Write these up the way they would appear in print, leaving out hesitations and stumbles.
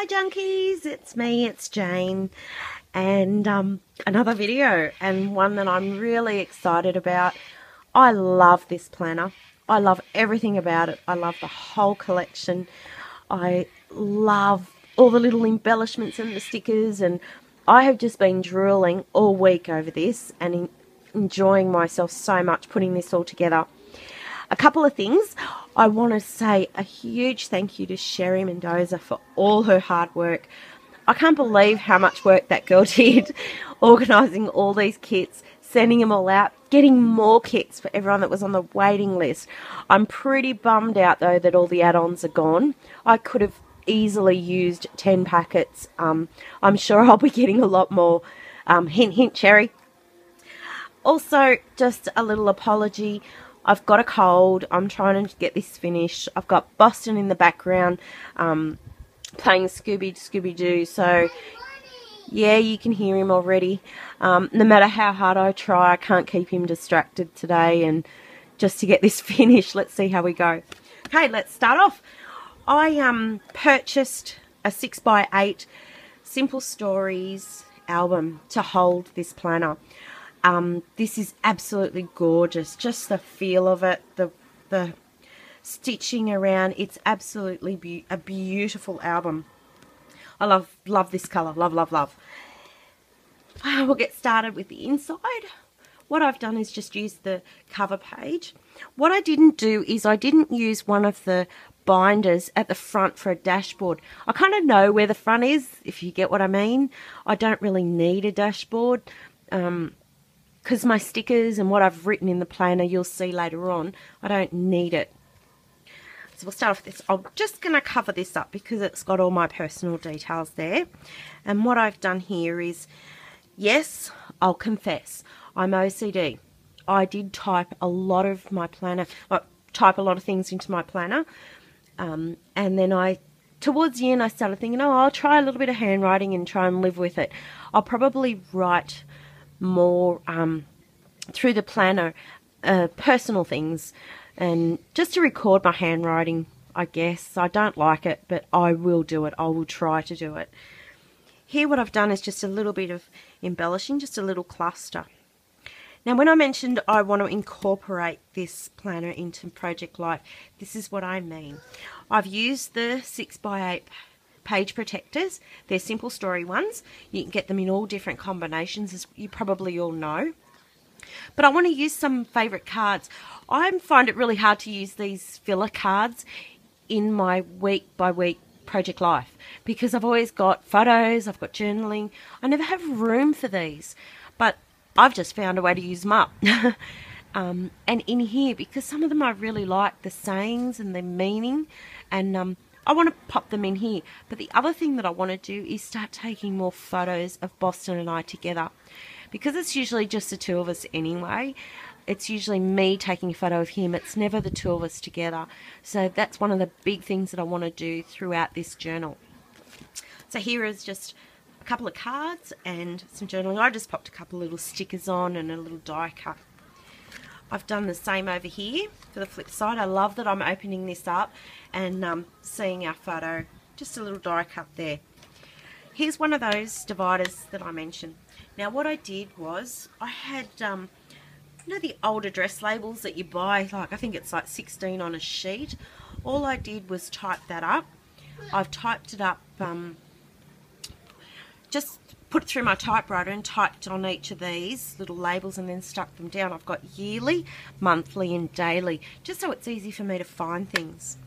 Hi Junkies, it's me, it's Jane, and another video, and one that I'm really excited about. I love this planner. I love everything about it. I love the whole collection. I love all the little embellishments and the stickers, and I have just been drooling all week over this and enjoying myself so much putting this all together. A couple of things. I want to say a huge thank you to Sherry Mendoza for all her hard work. I can't believe how much work that girl did organising all these kits, sending them all out, getting more kits for everyone that was on the waiting list. I'm pretty bummed out though that all the add-ons are gone. I could have easily used 10 packets. I'm sure I'll be getting a lot more. Hint, hint, Sherry. Also, just a little apology. I've got a cold. I'm trying to get this finished. I've got Boston in the background playing Scooby-Doo. So, yeah, you can hear him already. No matter how hard I try, I can't keep him distracted today. And just to get this finished, let's see how we go. Okay, let's start off. I purchased a 6x8 Simple Stories album to hold this planner. This is absolutely gorgeous. Just the feel of it, the stitching around. It's absolutely a beautiful album. I love this colour. Love. We'll get started with the inside. What I've done is just use the cover page. What I didn't do is I didn't use one of the binders at the front for a dashboard. I kind of know where the front is, if you get what I mean. I don't really need a dashboard. Because my stickers and what I've written in the planner, you'll see later on, I don't need it. So we'll start off with this. I'm just going to cover this up because it's got all my personal details there. And what I've done here is, yes, I'll confess, I'm OCD. I did type a lot of my planner, type a lot of things into my planner. And then towards the end, I started thinking, oh, I'll try a little bit of handwriting and try and live with it. I'll probably write more through the planner, personal things, and just to record my handwriting, I guess. I don't like it, but I will do it. I will try to do it. Here what I've done is just a little bit of embellishing, just a little cluster. Now when I mentioned I want to incorporate this planner into Project Life, this is what I mean. I've used the 6x8 page protectors. They're Simple Story ones. You can get them in all different combinations, as you probably all know. But I want to use some favourite cards. I find it really hard to use these filler cards in my week by week Project Life because I've always got photos, I've got journaling. I never have room for these, but I've just found a way to use them up. And in here, because some of them I really like, the sayings and their meaning, and I want to pop them in here. But the other thing that I want to do is start taking more photos of Boston and I together. Because it's usually just the two of us anyway. It's usually me taking a photo of him. It's never the two of us together. So that's one of the big things that I want to do throughout this journal. So here is just a couple of cards and some journaling. I just popped a couple of little stickers on and a little die cut. I've done the same over here for the flip side. I love that I'm opening this up and seeing our photo. Just a little die cut there. Here's one of those dividers that I mentioned. Now what I did was I had, you know, the old address labels that you buy, like I think it's like 16 on a sheet. All I did was type that up. I've typed it up, just put it through my typewriter and typed on each of these little labels and then stuck them down. I've got yearly, monthly and daily, just so it's easy for me to find things.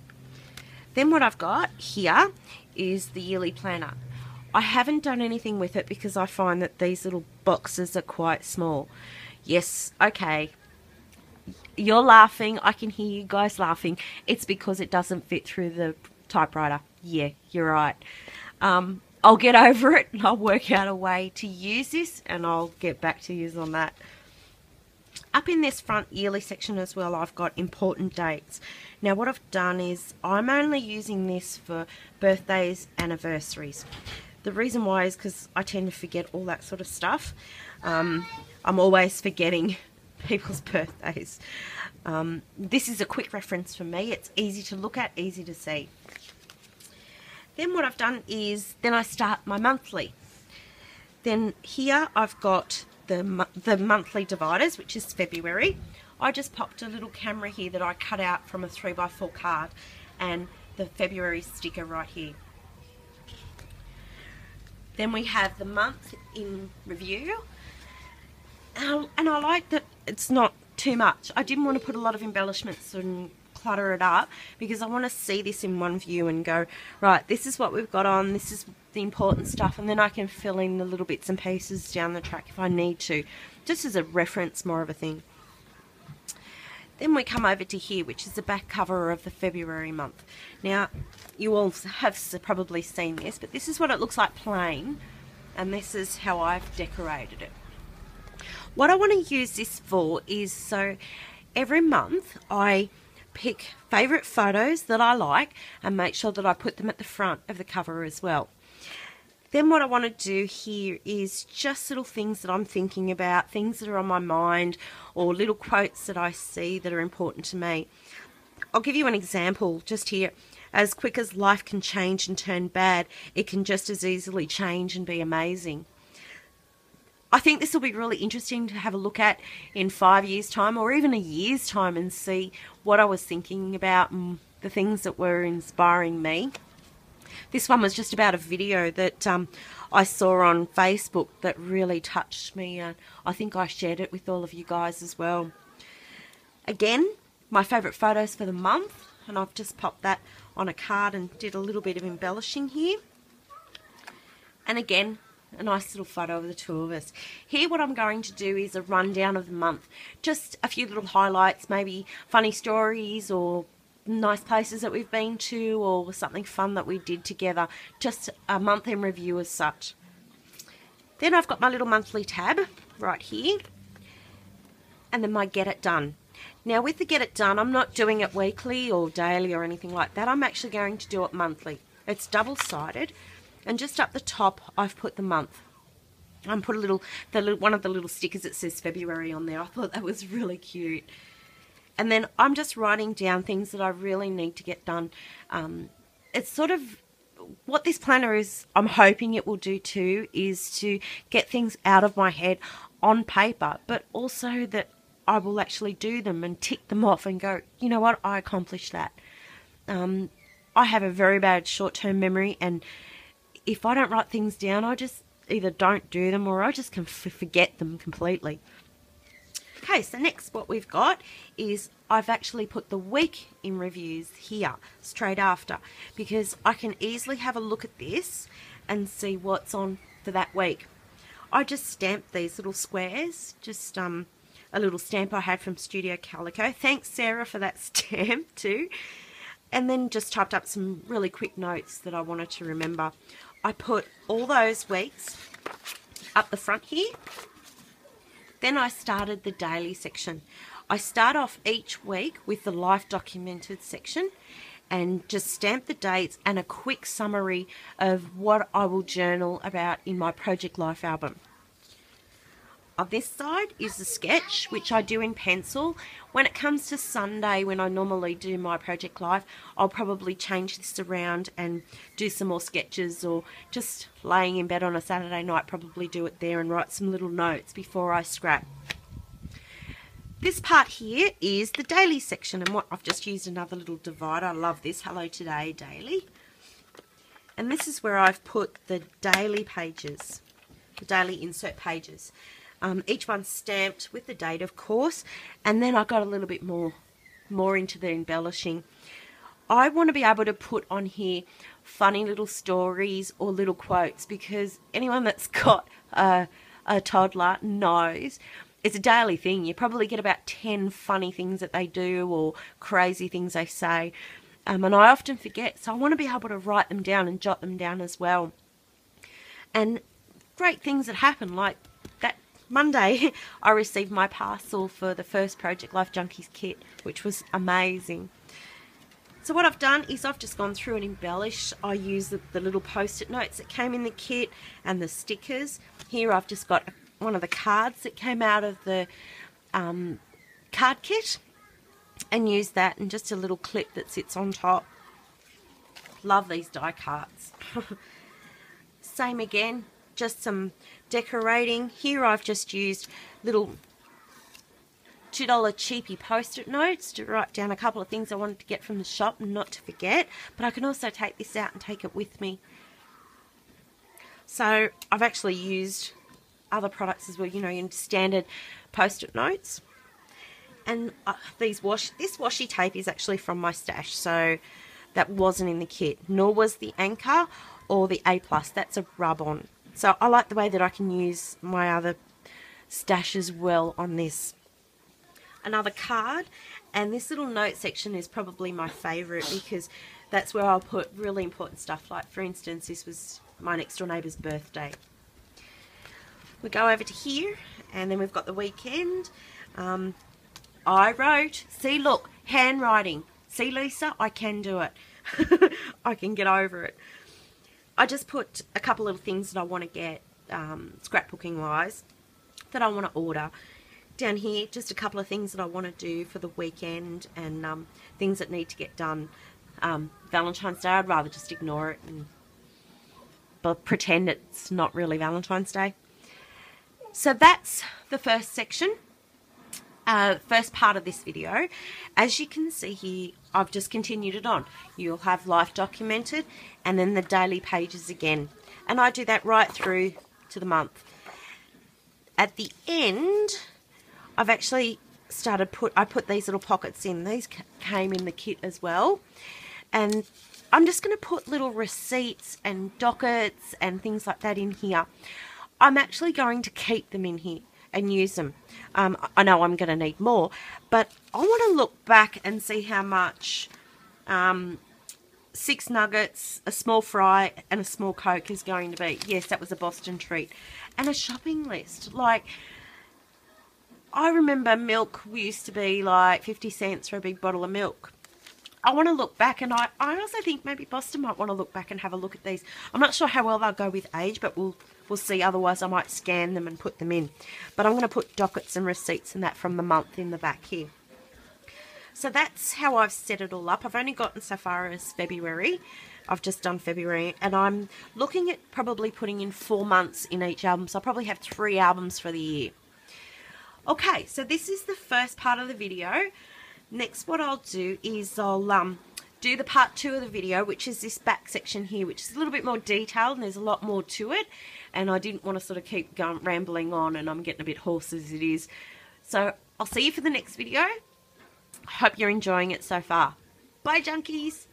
Then what I've got here is the yearly planner. I haven't done anything with it because I find that these little boxes are quite small. Yes, okay, you're laughing. I can hear you guys laughing. It's because it doesn't fit through the typewriter. Yeah, you're right. I'll get over it and I'll work out a way to use this and I'll get back to you on that. Up in this front yearly section as well, I've got important dates. Now what I've done is I'm only using this for birthdays, anniversaries. The reason why is because I tend to forget all that sort of stuff. I'm always forgetting people's birthdays. This is a quick reference for me. It's easy to look at, easy to see. Then what I've done is then I start my monthly. Then here I've got the monthly dividers, which is February. I just popped a little camera here that I cut out from a 3x4 card and the February sticker right here. Then we have the month in review. And I like that it's not too much. I didn't want to put a lot of embellishments and clutter it up because I want to see this in one view and go, right, this is what we've got on, this is the important stuff, and then I can fill in the little bits and pieces down the track if I need to, just as a reference, more of a thing. Then we come over to here, which is the back cover of the February month. Now, you all have probably seen this, but this is what it looks like plain, and this is how I've decorated it. What I want to use this for is, so every month I pick favourite photos that I like and make sure that I put them at the front of the cover as well. Then what I want to do here is just little things that I'm thinking about, things that are on my mind, or little quotes that I see that are important to me. I'll give you an example just here. As quick as life can change and turn bad, it can just as easily change and be amazing. I think this will be really interesting to have a look at in 5 years' time or even a year's time and see what I was thinking about and the things that were inspiring me. This one was just about a video that I saw on Facebook that really touched me, and I think I shared it with all of you guys as well. Again, my favourite photos for the month, and I've just popped that on a card and did a little bit of embellishing here. And again, a nice little photo of the two of us. Here what I'm going to do is a rundown of the month. Just a few little highlights, maybe funny stories or nice places that we've been to or something fun that we did together. Just a month in review as such. Then I've got my little monthly tab right here. And then my Get It Done. Now with the Get It Done, I'm not doing it weekly or daily or anything like that. I'm actually going to do it monthly. It's double-sided. And just up the top, I've put the month. I put one of the little stickers that says February on there. I thought that was really cute. And then I'm just writing down things that I really need to get done. It's sort of what this planner is, I'm hoping it will do too, is to get things out of my head on paper, but also that I will actually do them and tick them off and go, you know what, I accomplished that. I have a very bad short-term memory, and if I don't write things down, I just either don't do them or I just can forget them completely. Okay, so next what we've got is I've actually put the week in reviews here straight after, because I can easily have a look at this and see what's on for that week. I just stamped these little squares, just a little stamp I had from Studio Calico. Thanks Sarah for that stamp too. And then just typed up some really quick notes that I wanted to remember. I put all those weeks up the front here. Then I started the daily section. I start off each week with the life documented section and just stamp the dates and a quick summary of what I will journal about in my Project Life album. On this side is the sketch, which I do in pencil. When it comes to Sunday, when I normally do my Project Life, I'll probably change this around and do some more sketches, or just laying in bed on a Saturday night, probably do it there and write some little notes before I scrap. This part here is the daily section, and what I've just used another little divider. I love this. Hello Today Daily. And this is where I've put the daily pages, the daily insert pages. Each one stamped with the date, of course, and then I got a little bit more into the embellishing. I want to be able to put on here funny little stories or little quotes, because anyone that's got a toddler knows it's a daily thing. You probably get about 10 funny things that they do or crazy things they say, and I often forget, so I want to be able to write them down and jot them down as well. And great things that happen, like that Monday I received my parcel for the first Project Life Junkies kit, which was amazing. So what I've done is I've just gone through and embellished. I use the little post-it notes that came in the kit and the stickers. Here I've just got one of the cards that came out of the card kit and used that, and just a little clip that sits on top love these die cuts. Same again, just some decorating. Here I've just used little $2 cheapy post-it notes to write down a couple of things I wanted to get from the shop and not to forget. But I can also take this out and take it with me. So I've actually used other products as well, you know, in standard post-it notes. And this washi tape is actually from my stash, so that wasn't in the kit, nor was the Anchor or the A+. That's a rub-on. So I like the way that I can use my other stash as well on this. Another card, and this little note section is probably my favourite because that's where I'll put really important stuff. Like, for instance, this was my next door neighbour's birthday. We go over to here, and then we've got the weekend. I wrote, see, look, handwriting. See, Lisa, I can do it. I can get over it. I just put a couple of things that I want to get, scrapbooking wise, that I want to order. Down here, just a couple of things that I want to do for the weekend, and things that need to get done. Valentine's Day, I'd rather just ignore it and pretend it's not really Valentine's Day. So that's the first section. First part of this video. As you can see here, I've just continued it on. You'll have life documented and then the daily pages again, and I do that right through to the month. At the end, I've actually started I put these little pockets in. These came in the kit as well, and I'm just going to put little receipts and dockets and things like that in here. I'm actually going to keep them in here and use them. I know I'm going to need more, but I want to look back and see how much 6 nuggets, a small fry, and a small Coke is going to be. Yes, that was a Boston treat. And a shopping list. Like, I remember milk used to be like 50 cents for a big bottle of milk. I want to look back, and I also think maybe Boston might want to look back and have a look at these. I'm not sure how well they'll go with age, but we'll see. Otherwise, I might scan them and put them in. But I'm going to put dockets and receipts and that from the month in the back here. So that's how I've set it all up. I've only gotten so far as February. I've just done February, and I'm looking at probably putting in 4 months in each album. So I'll probably have 3 albums for the year. Okay, so this is the first part of the video. Next, what I'll do is I'll do the part 2 of the video, which is this back section here, which is a little bit more detailed and there's a lot more to it. And I didn't want to sort of keep rambling on, and I'm getting a bit hoarse as it is. So I'll see you for the next video. Hope you're enjoying it so far. Bye, junkies.